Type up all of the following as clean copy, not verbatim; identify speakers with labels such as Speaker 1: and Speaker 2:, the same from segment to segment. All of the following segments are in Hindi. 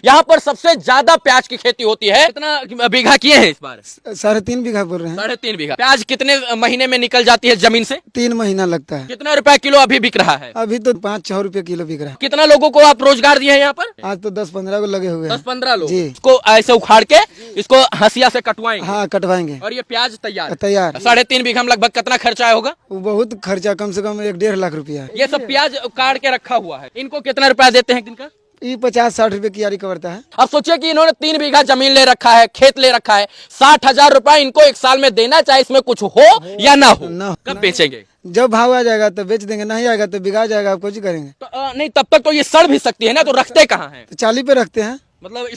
Speaker 1: यहाँ पर सबसे ज्यादा प्याज की खेती होती है। कितना बीघा किए हैं इस बार?
Speaker 2: 3.5 बीघा बोल रहे हैं।
Speaker 1: 3.5 बीघा। प्याज कितने महीने में निकल जाती है जमीन से?
Speaker 2: 3 महीना लगता है।
Speaker 1: कितना रुपया किलो अभी बिक रहा है?
Speaker 2: अभी तो 5-6 रुपए किलो बिक रहा है।
Speaker 1: कितना लोगों को आप रोजगार दिए हैं यहाँ पर?
Speaker 2: आज तो 10-15 को लगे हुए हैं।
Speaker 1: 10-15 लोग।
Speaker 2: जी।
Speaker 1: इसको ऐसे उखाड़ के इसको हंसिया से कटवाएंगे।
Speaker 2: हाँ, कटवाएंगे
Speaker 1: और ये प्याज तैयार।
Speaker 2: 3.5
Speaker 1: बीघा में लगभग कितना खर्चा होगा?
Speaker 2: वो बहुत खर्चा, कम से कम 1-1.5 लाख रुपया है।
Speaker 1: ये सब प्याज काट के रखा हुआ है। इनको कितना रुपया देते हैं दिन का?
Speaker 2: ये 50-60 रुपए की यारी कवरता है।
Speaker 1: अब सोचिए कि इन्होंने 3 बीघा जमीन ले रखा है, खेत ले रखा है, 60,000 रुपया इनको एक साल में देना, चाहे इसमें कुछ हो या ना हो।
Speaker 2: ना
Speaker 1: कब बेचेंगे?
Speaker 2: जब भाव आ जाएगा तो बेच देंगे, नहीं आएगा तो बिगा जाएगा। आप कुछ करेंगे
Speaker 1: तो नहीं, तब तक तो ये सड़ भी सकती है ना, तो रखते कहाँ है?
Speaker 2: तो 40 पे रखते हैं।
Speaker 1: मतलब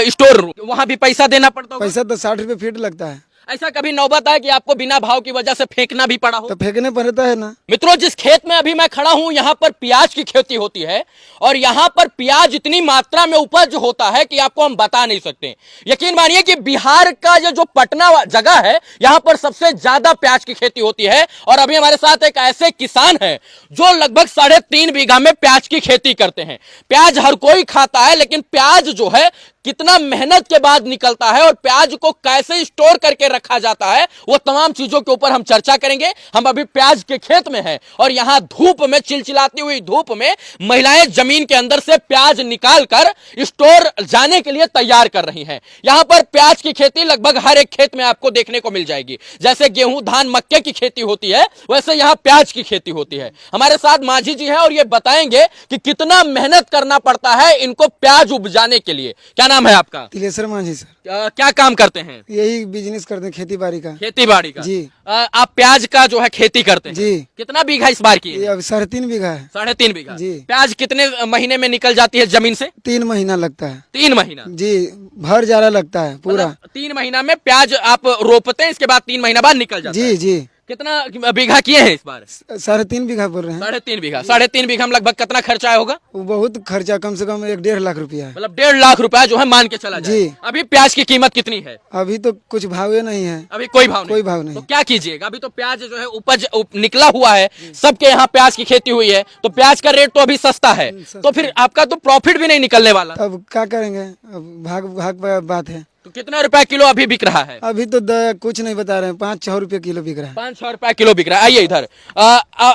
Speaker 1: स्टोर रूम, वहाँ भी पैसा देना पड़ता होगा।
Speaker 2: पैसा तो 60 रुपए फीट लगता है।
Speaker 1: ऐसा कभी नौबत है कि आपको बिना भाव की वजह से फेंकना भी पड़ा हो?
Speaker 2: तो फेंकने पड़ता है ना।
Speaker 1: मित्रों, जिस खेत में अभी मैं खड़ा हूं, यहाँ पर प्याज की खेती होती है और यहाँ पर प्याज इतनी मात्रा में उपज होता है कि आपको हम बता नहीं सकते। यकीन मानिए कि बिहार का ये जो पटना जगह है, यहाँ पर सबसे ज्यादा प्याज की खेती होती है। और अभी हमारे साथ एक ऐसे किसान है जो लगभग 3.5 बीघा में प्याज की खेती करते हैं। प्याज हर कोई खाता है, लेकिन प्याज जो है कितना मेहनत के बाद निकलता है और प्याज को कैसे स्टोर करके रखा जाता है, वो तमाम चीजों के ऊपर हम चर्चा करेंगे। हम अभी प्याज के खेत में हैं और यहां धूप में, चिलचिलाती हुई धूप में, महिलाएं जमीन के अंदर से प्याज निकाल कर स्टोर जाने के लिए तैयार कर रही हैं। यहां पर प्याज की खेती लगभग हर एक खेत में आपको देखने को मिल जाएगी। जैसे गेहूं, धान, मक्के की खेती होती है, वैसे यहां प्याज की खेती होती है। हमारे साथ माझी जी हैं और ये बताएंगे कि कितना मेहनत करना पड़ता है इनको प्याज उपजाने के लिए। क्या नाम है आपका?
Speaker 2: तिलेश्वर माझी सर।
Speaker 1: क्या काम करते हैं?
Speaker 2: यही बिजनेस करते हैं, खेती बाड़ी का।
Speaker 1: खेती बाड़ी का
Speaker 2: जी।
Speaker 1: आप प्याज का जो है खेती करते हैं?
Speaker 2: जी।
Speaker 1: कितना बीघा इस बार की?
Speaker 2: ये अब 3.5 बीघा है।
Speaker 1: 3.5 बीघा।
Speaker 2: जी।
Speaker 1: प्याज कितने महीने में निकल जाती है जमीन से?
Speaker 2: 3 महीना लगता है।
Speaker 1: 3 महीना।
Speaker 2: जी, भर जारा लगता है पूरा।
Speaker 1: मतलब 3 महीना में प्याज आप रोपते हैं, इसके बाद 3 महीना बाद निकल जाता है।
Speaker 2: जी जी।
Speaker 1: कितना बीघा किए हैं इस बार?
Speaker 2: 3.5 बीघा बोल रहे हैं।
Speaker 1: 3.5 बीघा। 3.5 बीघा में लगभग कितना खर्चा होगा?
Speaker 2: वो बहुत खर्चा, कम से कम 1-1.5 लाख रुपया है।
Speaker 1: मतलब 1.5 लाख रुपया जो है मान के चला जाए।
Speaker 2: जी।
Speaker 1: अभी प्याज की कीमत कितनी है?
Speaker 2: अभी तो कुछ भाव नहीं है।
Speaker 1: अभी कोई भाव नहीं।
Speaker 2: कोई भाव नहीं।
Speaker 1: तो क्या कीजिएगा? अभी तो प्याज जो है उपज निकला हुआ है, सबके यहाँ प्याज की खेती हुई है, तो प्याज का रेट तो अभी सस्ता है, तो फिर आपका तो प्रॉफिट भी नहीं निकलने वाला।
Speaker 2: अब क्या करेंगे, अब भाग भाग बात है।
Speaker 1: तो कितना रुपया किलो अभी बिक रहा है?
Speaker 2: अभी तो कुछ नहीं बता रहे हैं, 5-6 रुपए किलो बिक रहा है।
Speaker 1: 5-6 रुपया किलो बिक रहा है। आइए इधर।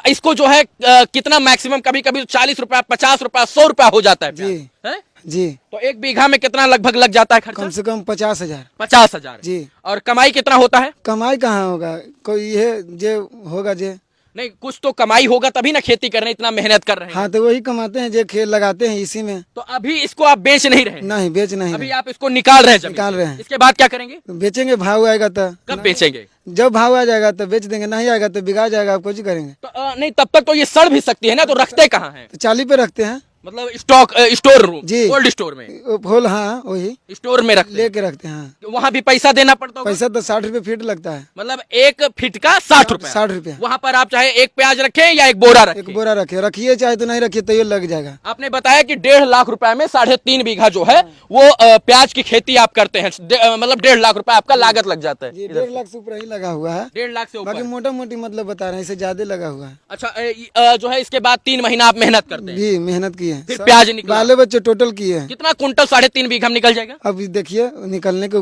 Speaker 1: इसको जो है कितना मैक्सिमम, कभी कभी 40 रुपया, 50 रुपया, 100 रुपया हो जाता है।
Speaker 2: जी
Speaker 1: है?
Speaker 2: जी।
Speaker 1: तो 1 बीघा में कितना लगभग लग जाता है खर्चा?
Speaker 2: कम से कम 50,000।
Speaker 1: 50,000।
Speaker 2: जी।
Speaker 1: और कमाई कितना होता है?
Speaker 2: कमाई कहाँ होगा, कोई ये जे होगा जे।
Speaker 1: नहीं, कुछ तो कमाई होगा तभी ना खेती कर रहे हैं, इतना मेहनत कर रहे हैं।
Speaker 2: हाँ, तो वही कमाते हैं, जो खेत लगाते हैं इसी में।
Speaker 1: तो अभी इसको आप बेच नहीं रहे?
Speaker 2: नहीं, बेच नहीं
Speaker 1: अभी
Speaker 2: रहे।
Speaker 1: आप इसको निकाल रहे हैं जमीन
Speaker 2: निकाल
Speaker 1: से।
Speaker 2: रहे हैं।
Speaker 1: इसके बाद क्या करेंगे?
Speaker 2: तो बेचेंगे, भाव आएगा तो।
Speaker 1: कब बेचेंगे?
Speaker 2: जब भाव आ जाएगा तो बेच देंगे, नहीं आएगा तो बिगा जाएगा। आप कुछ करेंगे
Speaker 1: तो नहीं, तब तक तो ये सड़ भी सकती है ना, तो रखते कहाँ है?
Speaker 2: तो 40 पे रखते हैं।
Speaker 1: मतलब स्टोर रूम,
Speaker 2: जी।
Speaker 1: कोल्ड स्टोर में।
Speaker 2: फूल, हाँ, वही
Speaker 1: स्टोर में रखते हैं।
Speaker 2: लेके रखते हैं। हाँ।
Speaker 1: वहाँ भी पैसा देना पड़ता होगा?
Speaker 2: पैसा तो 60 रुपए फीट लगता है।
Speaker 1: मतलब 1 फीट का 60 रुपया।
Speaker 2: 60 रुपया।
Speaker 1: वहाँ पर आप चाहे 1 प्याज रखें या 1 बोरा रखें।
Speaker 2: 1 बोरा रखिए, चाहे तो नहीं रखिए तो ये लग जाएगा।
Speaker 1: आपने बताया कि 1.5 लाख रुपए में 3.5 बीघा जो है वो प्याज की खेती आप करते हैं। मतलब 1.5 लाख रुपए आपका लागत लग जाता है।
Speaker 2: 1.5 लाख से ऊपर ही लगा हुआ है।
Speaker 1: 1.5 लाख से
Speaker 2: बाकी
Speaker 1: ऊपर।
Speaker 2: मोटा मोटी मतलब बता रहे हैं, इससे ज्यादा लगा हुआ है।
Speaker 1: अच्छा, जो है इसके बाद 3 महीना आप मेहनत करते हैं,
Speaker 2: जी, मेहनत की है।
Speaker 1: फिर प्याज निकला।
Speaker 2: बाले बच्चे टोटल किए हैं।
Speaker 1: कितना कुंटल 3.5 बीघा में निकल जाएगा?
Speaker 2: अब देखिए, निकलने के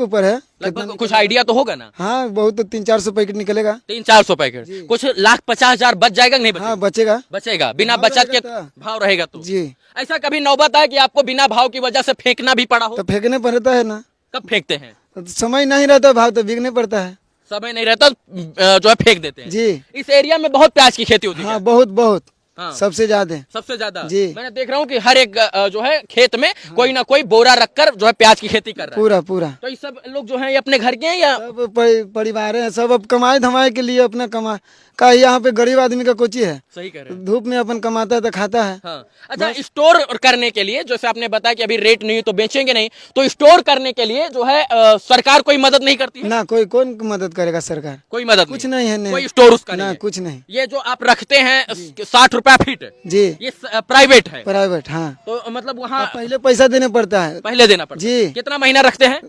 Speaker 2: ऊपर है।
Speaker 1: लगभग कुछ आइडिया तो होगा ना?
Speaker 2: हाँ, बहुत, तो 300-400 पैकेट निकलेगा।
Speaker 1: 300-400 पैकेट। कुछ 1,50,000 बच जाएगा कि नहीं बचेगा?
Speaker 2: हाँ, बचेगा।
Speaker 1: बचेगा, बिना
Speaker 2: भाव
Speaker 1: बचत के
Speaker 2: रहेगा तो।
Speaker 1: भाव रहेगा तो।
Speaker 2: जी।
Speaker 1: ऐसा कभी नौबत है कि आपको बिना भाव की वजह से फेंकना भी पड़ा हो?
Speaker 2: तो फेंकने पड़ता है ना।
Speaker 1: कब फेंकते हैं?
Speaker 2: तो समय नहीं रहता, भाव तो बिकने पड़ता है।
Speaker 1: समय नहीं रहता जो है फेंक देते हैं।
Speaker 2: जी।
Speaker 1: इस एरिया में बहुत प्याज की खेती होती है।
Speaker 2: हाँ, बहुत बहुत।
Speaker 1: हाँ।
Speaker 2: सबसे ज्यादा।
Speaker 1: सबसे ज्यादा।
Speaker 2: जी।
Speaker 1: मैंने देख रहा हूँ कि हर एक जो है खेत में कोई ना कोई बोरा रखकर जो है प्याज की खेती कर रहा है।
Speaker 2: पूरा पूरा।
Speaker 1: तो ये सब लोग जो है ये अपने घर के हैं या?
Speaker 2: सब परिवार है, सब अब कमाए धमाए के लिए अपना कमा का, यहाँ पे गरीब आदमी का कोची है।
Speaker 1: सही कह रहे हैं।
Speaker 2: धूप में अपन कमाता है तो खाता है।
Speaker 1: हाँ। अच्छा, स्टोर करने के लिए, जैसे आपने बताया कि अभी रेट नहीं है तो बेचेंगे नहीं, तो स्टोर करने के लिए जो है सरकार कोई मदद नहीं करती है?
Speaker 2: ना, कोई कौन मदद करेगा, सरकार
Speaker 1: कोई मदद
Speaker 2: कुछ नहीं है।
Speaker 1: कोई स्टोर उसका नहीं
Speaker 2: ना,
Speaker 1: है।
Speaker 2: कुछ नहीं।
Speaker 1: ये जो आप रखते हैं 60 रुपया फीट,
Speaker 2: जी,
Speaker 1: ये प्राइवेट है?
Speaker 2: प्राइवेट। हाँ,
Speaker 1: तो मतलब वहाँ
Speaker 2: पहले पैसा देने पड़ता है।
Speaker 1: पहले देना पड़ता है।
Speaker 2: जी।
Speaker 1: कितना महीना रखते हैं?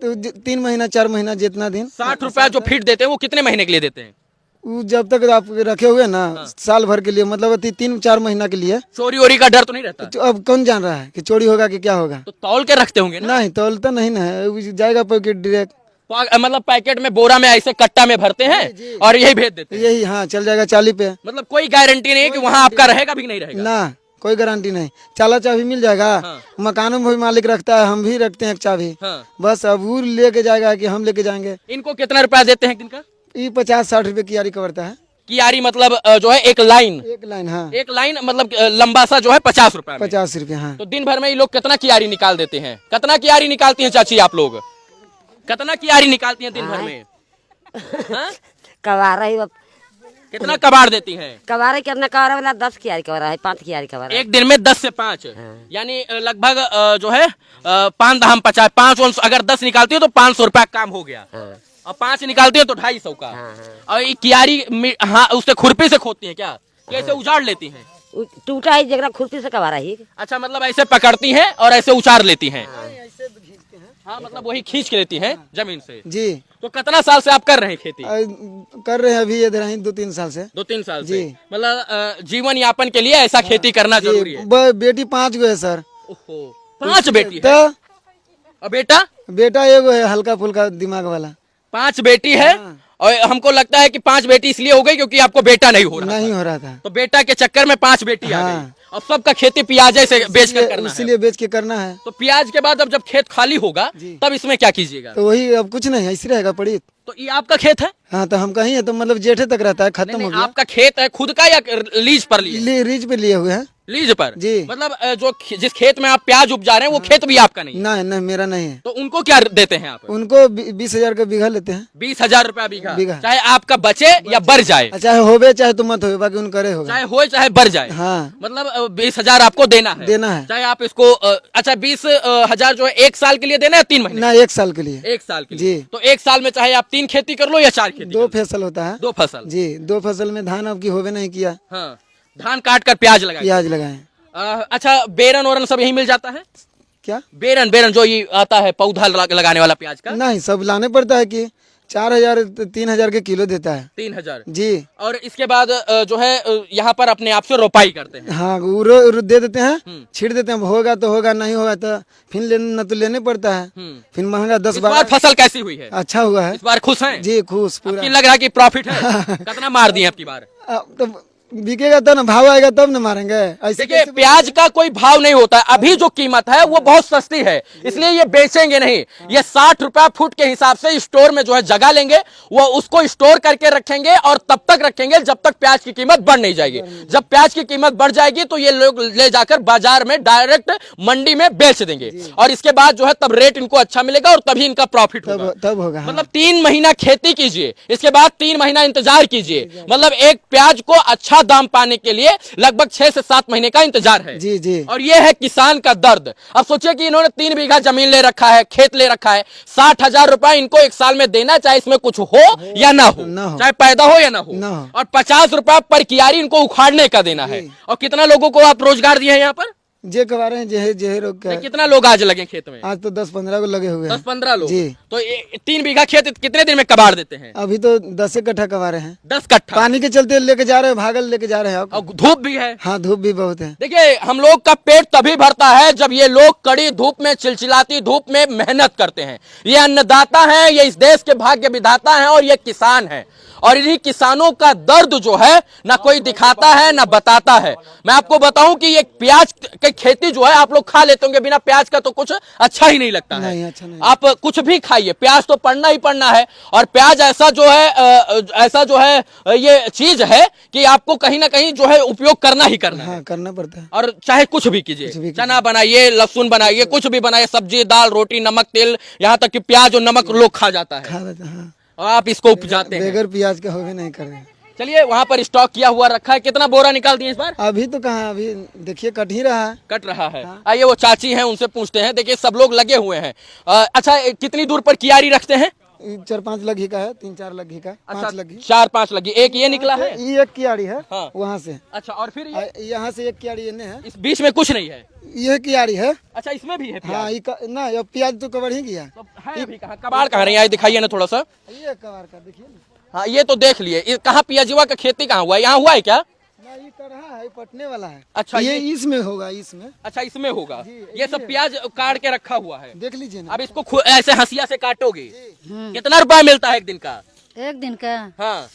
Speaker 2: तो 3 महीना 4 महीना जितना दिन।
Speaker 1: 60 रुपया जो फीट देते हैं वो कितने महीने के लिए देते हैं?
Speaker 2: वो जब तक आप रखे हुए ना साल भर के लिए, मतलब 3-4 महीना के लिए।
Speaker 1: चोरी वोरी का डर तो नहीं रहता?
Speaker 2: तो अब कौन जान रहा है कि चोरी होगा कि क्या होगा?
Speaker 1: तो तौल के रखते होंगे ना?
Speaker 2: नहीं तौलता नहीं ना है, वो जाएगा पैकेट डायरेक्ट।
Speaker 1: मतलब पैकेट में, बोरा में, ऐसे कट्टा में भरते हैं और यही भेज देते हैं?
Speaker 2: यही, हाँ, चल जाएगा 40 पे।
Speaker 1: मतलब कोई गारंटी नहीं है कि वहाँ आपका रहेगा भी कि नहीं रहेगा?
Speaker 2: ना, कोई गारंटी नहीं। चाला चाबी मिल जाएगा।
Speaker 1: हाँ।
Speaker 2: मकानों में भी मालिक रखता है, हम भी रखते हैं एक चाबी।
Speaker 1: हाँ।
Speaker 2: बस अब वो लेके जाएगा कि हम लेके जाएंगे।
Speaker 1: इनको कितना रुपया देते हैं दिन का?
Speaker 2: ये 50-60 रुपए कियारी कवरता है।
Speaker 1: कियारी मतलब जो है एक लाइन?
Speaker 2: एक लाइन, हाँ।
Speaker 1: एक लाइन मतलब लंबा सा जो है 50 रुपया में।
Speaker 2: 50 रुपए, हाँ।
Speaker 1: तो दिन भर में ये लोग कितना कियारी निकाल देते हैं? कितना कियारी निकालती हैं चाची आप लोग? कितना कियारी निकालती हैं दिन भर में? हाँ?
Speaker 3: कवारा ही
Speaker 1: कितना कबाड़ देती हैं?
Speaker 3: कवारा कितना कवारा वाला 10 कियारी कवारा है, 5 कियारी कवारा।
Speaker 1: एक दिन में 10 से 5, यानी लगभग जो है 5 दाम 50, 5 अगर 10 निकालती है तो 500 रुपया काम हो गया। और 5 निकालती है तो 250 का। और ये कियारी हाँ उससे खुरपी से खोदती है क्या? कैसे उजाड़ लेती हैं?
Speaker 3: टूटा ही जगह खुरपी से कवारा ही।
Speaker 1: अच्छा, मतलब ऐसे पकड़ती हैं और ऐसे उचार लेती हैं। हाँ, मतलब वही खींच के लेती हैं जमीन से।
Speaker 2: जी।
Speaker 1: तो कितना साल से आप कर रहे हैं खेती?
Speaker 2: कर रहे हैं अभी इधर ही 2-3 साल से।
Speaker 1: 2-3 साल से?
Speaker 2: जी।
Speaker 1: मतलब जीवन यापन के लिए ऐसा खेती करना जरूरी है?
Speaker 2: बेटी 5 गो है सर।
Speaker 1: ओहो, 5 बेटी है?
Speaker 2: तो
Speaker 1: और बेटा?
Speaker 2: बेटा एगो है, हल्का फुल्का दिमाग वाला।
Speaker 1: 5 बेटी है। और हमको लगता है कि 5 बेटी इसलिए हो गई क्योंकि आपको बेटा नहीं हो रहा था। तो बेटा के चक्कर में 5 बेटी आ गई। अब सबका खेती प्याज से बेच कर करना है।
Speaker 2: इसीलिए बेच के करना है।
Speaker 1: तो प्याज के बाद अब जब खेत खाली होगा तब इसमें क्या कीजिएगा?
Speaker 2: तो वही, अब कुछ नहीं, ऐसे रहेगा पड़ी।
Speaker 1: तो ये आपका खेत है?
Speaker 2: हाँ, तो हम कहीं है तो मतलब जेठे तक रहता है, खत्म हो गया।
Speaker 1: आपका खेत है खुद का या लीज पर लिए?
Speaker 2: लीज पे लिए हुए हैं।
Speaker 1: लीज पर?
Speaker 2: जी।
Speaker 1: मतलब जो जिस खेत में आप प्याज उपजा रहे हैं वो खेत भी आपका नहीं है?
Speaker 2: नहीं, मेरा नहीं है।
Speaker 1: तो उनको क्या देते हैं आप?
Speaker 2: उनको 20,000 का बीघा लेते हैं।
Speaker 1: 20,000 रुपया बीघा? चाहे आपका बचे या बढ़ जाए?
Speaker 2: चाहे होवे चाहे तो मत हो, बाकी उनका होगा।
Speaker 1: चाहे हो चाहे बढ़ जाए?
Speaker 2: हाँ।
Speaker 1: मतलब 20,000 आपको देना है? चाहे आप इसको अच्छा 20,000 जो है 1 साल के लिए देना है 3 महीने?
Speaker 2: ना, 1 साल के लिए।
Speaker 1: 1 साल के लिए? तो 1 साल में चाहे आप 3 खेती कर लो या 4 खेती?
Speaker 2: 2 फसल होता है।
Speaker 1: 2 फसल?
Speaker 2: जी, 2 फसल में धान अब की होवे नहीं किया।
Speaker 1: हाँ, धान काट कर प्याज
Speaker 2: लगाए।
Speaker 1: अच्छा, बेरन वरन सब यही मिल जाता है
Speaker 2: क्या?
Speaker 1: बेरन जो ये आता है पौधा लगाने वाला प्याज का?
Speaker 2: नहीं, सब लाने पड़ता है कि 4,000-3,000 के किलो देता है।
Speaker 1: 3,000?
Speaker 2: जी।
Speaker 1: और इसके बाद जो है यहाँ पर अपने आप से रोपाई करते हैं?
Speaker 2: हाँ, वो दे देते हैं, छीट देते हैं, होगा तो होगा, नहीं होगा तो फिर लेने पड़ता है। फिर महंगा 10-12।
Speaker 1: फसल कैसी हुई है?
Speaker 2: अच्छा हुआ है।
Speaker 1: इस बार खुश हैं?
Speaker 2: जी, खुश पूरा।
Speaker 1: लग रहा है कि प्रॉफिट है? कितना मार दिए आपकी बार?
Speaker 2: तो बिकेगा तो ना, भाव आएगा तब ना मारेंगे। ऐसे
Speaker 1: देखिए, प्याज का कोई भाव नहीं होता है। अभी जो कीमत है वो बहुत सस्ती है, इसलिए ये बेचेंगे नहीं। ये 60 रुपया फुट के हिसाब से स्टोर में जो है जगह लेंगे, वो उसको स्टोर करके रखेंगे और तब तक रखेंगे जब तक प्याज की कीमत बढ़ नहीं जाएगी। जब प्याज की कीमत बढ़ जाएगी तो ये लोग ले जाकर बाजार में डायरेक्ट मंडी में बेच देंगे और इसके बाद जो है तब रेट इनको अच्छा मिलेगा और तभी इनका प्रॉफिट होगा।
Speaker 2: तब होगा।
Speaker 1: मतलब 3 महीना खेती कीजिए, इसके बाद 3 महीना इंतजार कीजिए। मतलब एक प्याज को अच्छा दाम पाने के लिए लगभग 6 से 7 महीने का इंतजार है।
Speaker 2: जी जी।
Speaker 1: और ये है किसान का दर्द। अब सोचिए कि इन्होंने 3 बीघा जमीन ले रखा है, खेत ले रखा है, 60,000 रुपया इनको 1 साल में देना, चाहे इसमें कुछ हो या ना हो, चाहे पैदा हो या ना हो। और 50 रुपया पर कियारी इनको उखाड़ने का देना है। और कितना लोगों को आप रोजगार दिए हैं यहाँ पर?
Speaker 2: जे कमा रहे हैं, जे लोग का।
Speaker 1: कितना लोग आज लगे खेत में?
Speaker 2: आज तो 10-15 को लगे हुए हैं।
Speaker 1: 10-15 लोग?
Speaker 2: जी।
Speaker 1: तो 3 बीघा खेत कितने दिन में कबाड़ देते हैं?
Speaker 2: अभी तो 10 कट्ठा कमा रहे हैं।
Speaker 1: 10 कट्ठा?
Speaker 2: पानी के चलते लेके जा रहे हैं, भागल लेके जा रहे हैं।
Speaker 1: और धूप भी है?
Speaker 2: हाँ, धूप भी बहुत है।
Speaker 1: देखिए, हम लोग का पेट तभी भरता है जब ये लोग कड़ी धूप में, चिलचिलाती धूप में मेहनत करते हैं। ये अन्नदाता हैं, ये इस देश के भाग्य विधाता हैं और ये किसान हैं। और इन्हीं किसानों का दर्द जो है ना कोई दिखाता है ना बताता है। मैं आपको बताऊं कि ये प्याज की खेती जो है, आप लोग खा लेते होंगे, बिना प्याज का तो कुछ अच्छा ही नहीं लगता है।
Speaker 2: नहीं, अच्छा नहीं।
Speaker 1: आप कुछ भी खाइए, प्याज तो पड़ना ही पड़ना है। और प्याज ऐसा जो है ये चीज है कि आपको कहीं ना कहीं जो है उपयोग करना ही करना है।
Speaker 2: करना पड़ता है।
Speaker 1: और चाहे कुछ भी कीजिए, चना बनाइए, लहसुन बनाइए, कुछ भी बनाइए, सब्जी, दाल, रोटी, नमक, तेल, यहाँ तक कि प्याज और नमक लोग खा जाता है। और आप इसको उपजाते हैं
Speaker 2: बगैर प्याज का होवे नहीं कर रहे।
Speaker 1: चलिए, वहाँ पर स्टॉक किया हुआ रखा है, कितना बोरा निकाल दिए इस बार?
Speaker 2: अभी तो कहाँ, अभी देखिए कट ही रहा है।
Speaker 1: कट रहा है। आइए वो चाची हैं, उनसे पूछते हैं। देखिए सब लोग लगे हुए हैं। अच्छा, कितनी दूर पर कियारी रखते हैं?
Speaker 2: 4-5 लगी का है, 3-4 लगी का। 5 लगी,
Speaker 1: 4-5 लगी। एक ये निकला है?
Speaker 2: ये एक कियारी है।
Speaker 1: हाँ।
Speaker 2: वहाँ से।
Speaker 1: अच्छा, और फिर
Speaker 2: यहाँ से एक कियारी इन्हें है।
Speaker 1: इस बीच में कुछ नहीं है?
Speaker 2: ये कियारी है।
Speaker 1: अच्छा, इसमें भी है प्याज?
Speaker 2: हाँ, ना अब प्याज तो कवर ही गया।
Speaker 1: तो है अभी कहाँ? कबाड़ कहाँ रही है? दिखाइए ना थोड़ा सा।
Speaker 2: ये कबाड़ का देखिए ना।
Speaker 1: हाँ ये तो देख लिए। कहाँ पियाजुआ का खेती कहाँ हुआ है? यहाँ हुआ है क्या?
Speaker 2: ये करहा है, पटने वाला है।
Speaker 1: अच्छा,
Speaker 2: ये इसमें होगा, इसमें।
Speaker 1: अच्छा इसमें होगा। ये सब प्याज काट के रखा हुआ है,
Speaker 2: देख लीजिए ना।
Speaker 1: अब इसको ऐसे हंसिया से काटोगे। कितना रुपया मिलता है एक दिन का?
Speaker 4: एक दिन का
Speaker 1: हाँ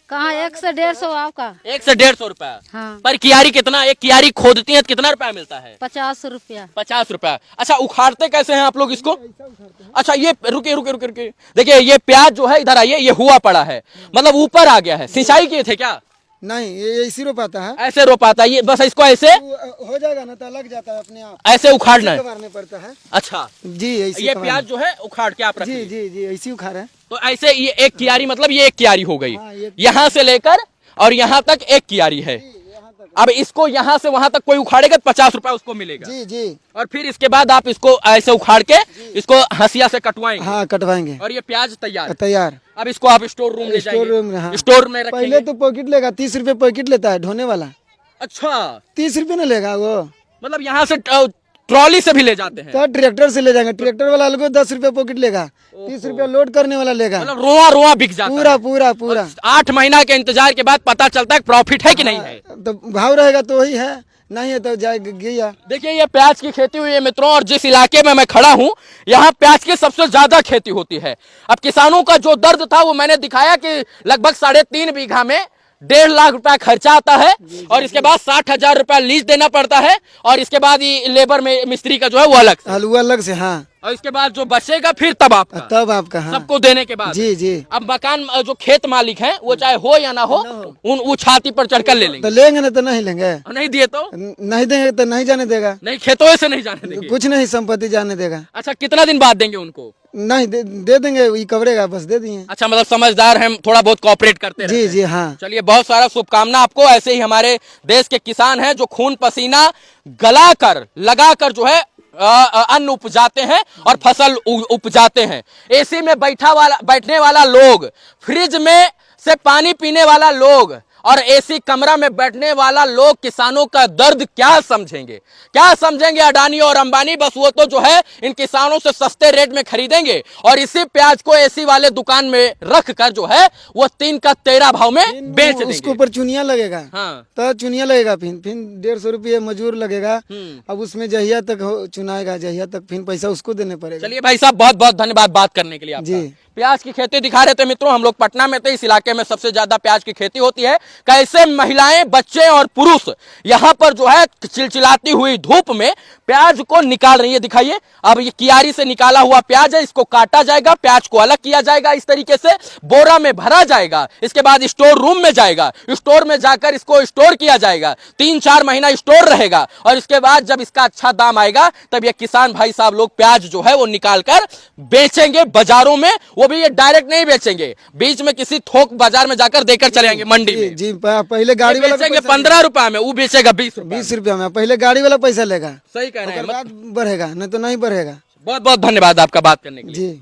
Speaker 4: कहाँ 100 से 150 आपका।
Speaker 1: 100 से 150 रुपया।
Speaker 4: हाँ
Speaker 1: पर कियारी कितना, एक कियारी खोदती है तो कितना रुपया मिलता है?
Speaker 4: 50 रुपया।
Speaker 1: 50 रुपया। अच्छा उखाड़ते कैसे हैं आप लोग इसको? अच्छा ये रुके रुके रुके रुके, देखिए ये प्याज जो है इधर आइए, ये हुआ पड़ा है, मतलब ऊपर आ गया है। सिंचाई किए थे क्या?
Speaker 2: नहीं, ये इसी रोपाता है।
Speaker 1: ऐसे रोपाता है ये, बस इसको ऐसे
Speaker 2: हो जाएगा ना तो लग जाता है अपने आप,
Speaker 1: ऐसे उखाड़ना है।
Speaker 2: मारने पड़ता है।
Speaker 1: अच्छा
Speaker 2: जी ऐसे
Speaker 1: ये प्याज जो है उखाड़ के आप
Speaker 2: जी
Speaker 1: रखिए।
Speaker 2: जी जी ऐसी उखाड़ है।
Speaker 1: तो ऐसे ये एक कियारी, मतलब ये एक कियारी हो गई,
Speaker 2: हाँ, ये
Speaker 1: यहाँ से लेकर और यहाँ तक एक कियारी है। अब इसको यहाँ से वहां तक कोई उखाड़ेगा तो 50 रुपया उसको मिलेगा।
Speaker 2: जी जी
Speaker 1: और फिर इसके बाद आप इसको ऐसे उखाड़ के इसको हंसिया से कटवाएंगे।
Speaker 2: हाँ कटवाएंगे।
Speaker 1: और ये प्याज तैयार।
Speaker 2: तैयार।
Speaker 1: अब इसको आप स्टोर रूम ले
Speaker 2: स्टोर रूम में,
Speaker 1: जाएंगे,
Speaker 2: हाँ।
Speaker 1: स्टोर में रखेंगे।
Speaker 2: पहले तो पॉकेट लेगा, 30 रुपए पॉकेट लेता है ढोने वाला।
Speaker 1: अच्छा
Speaker 2: 30 रुपए ना लेगा वो,
Speaker 1: मतलब यहाँ से ट्रॉली से भी ले जाते हैं।
Speaker 2: तो ट्रैक्टर से ले जाएंगे। ट्रैक्टर वाला अलग 10 रुपए पॉकेट लेगा, 30 रुपया लोड करने वाला लेगा।
Speaker 1: मतलब रोआ रोआ बिक जाता
Speaker 2: पूरा
Speaker 1: है।
Speaker 2: पूरा पूरा।
Speaker 1: 8 महीना के इंतजार के बाद पता चलता है प्रॉफिट है कि नहीं है।
Speaker 2: तो भाव रहेगा तो वही है, नहीं है तो जाएगा गया।
Speaker 1: देखिए ये प्याज की खेती हुई है मित्रों, और जिस इलाके में मैं खड़ा हूँ यहाँ प्याज की सबसे ज्यादा खेती होती है। अब किसानों का जो दर्द था वो मैंने दिखाया कि लगभग 3.5 बीघा में 1.5 लाख रुपया खर्चा आता है, और इसके बाद 60,000 रुपया लीज देना पड़ता है, और इसके बाद ये लेबर में मिस्त्री का जो है वो अलग से।
Speaker 2: हलवा अलग से, हाँ।
Speaker 1: और इसके बाद जो बचेगा फिर तब आपका,
Speaker 2: तब आपका, हाँ।
Speaker 1: सबको देने के बाद।
Speaker 2: जी जी।
Speaker 1: अब मकान जो खेत मालिक हैं वो चाहे हो या ना हो, वो छाती पर चढ़कर ले लेंगे।
Speaker 2: तो लेंगे ना तो नहीं लेंगे,
Speaker 1: और नहीं दिए तो
Speaker 2: नहीं देंगे तो नहीं जाने देगा।
Speaker 1: नहीं, खेतों से नहीं जाने देंगे।
Speaker 2: कुछ नहीं, संपत्ति जाने देगा।
Speaker 1: अच्छा कितना दिन बाद देंगे उनको?
Speaker 2: नहीं दे देंगे, ये कवरेगा, बस दे दिए।
Speaker 1: अच्छा मतलब समझदार हैं, थोड़ा बहुत कोऑपरेट करते रहते
Speaker 2: जी
Speaker 1: हैं।
Speaker 2: जी हाँ।
Speaker 1: चलिए बहुत सारा शुभकामना आपको। ऐसे ही हमारे देश के किसान हैं जो खून पसीना गलाकर लगाकर जो है अन्न उपजाते हैं और फसल उपजाते हैं। एसी में बैठने वाला लोग, फ्रिज में से पानी पीने वाला लोग और एसी कमरा में बैठने वाला लोग किसानों का दर्द क्या समझेंगे? क्या समझेंगे अडानी और अंबानी? बस वो तो जो है इन किसानों से सस्ते रेट में खरीदेंगे और इसी प्याज को एसी वाले दुकान में रख कर जो है वो 3 का 13 भाव में बेच देंगे।
Speaker 2: उसके ऊपर चुनिया लगेगा।
Speaker 1: हाँ।
Speaker 2: तो चुनिया लगेगा, फिर 150 रुपये मजूर लगेगा। अब उसमें जहिया तक चुनाएगा, जहिया तक फिर पैसा उसको देने पड़ेगा।
Speaker 1: चलिए भाई साहब बहुत बहुत धन्यवाद बात करने के लिए आपका।
Speaker 2: जी।
Speaker 1: प्याज की खेती दिखा रहे थे मित्रों, हम लोग पटना में थे, इस इलाके में सबसे ज्यादा प्याज की खेती होती है। कैसे महिलाएं, बच्चे और पुरुष यहाँ पर जो है चिलचिलाती हुई धूप में प्याज को निकाल रही है। दिखाइए, अब ये कियारी से निकाला हुआ प्याज है, इसको काटा जाएगा, प्याज को अलग किया जाएगा, इस तरीके से बोरा में भरा जाएगा। इसके बाद स्टोर रूम में जाएगा, स्टोर में जाकर इसको स्टोर किया जाएगा, 3-4 महीना स्टोर रहेगा, और इसके बाद जब इसका अच्छा दाम आएगा तब ये किसान भाई साहब लोग प्याज जो है वो निकाल कर बेचेंगे बाजारों में। वो भी ये डायरेक्ट नहीं बेचेंगे, बीच में किसी थोक बाजार में जाकर देकर चले जाएंगे मंडी में।
Speaker 2: जी पहले गाड़ी वाला
Speaker 1: बेचेंगे 15 रुपया में, वो बेचेगा 20
Speaker 2: रुपया में। पहले गाड़ी वाला पैसा लेगा,
Speaker 1: सही कह रहे हैं।
Speaker 2: बाद बढ़ेगा, नहीं तो नहीं बढ़ेगा।
Speaker 1: बहुत बहुत धन्यवाद आपका बात करने के लिए।
Speaker 2: जी।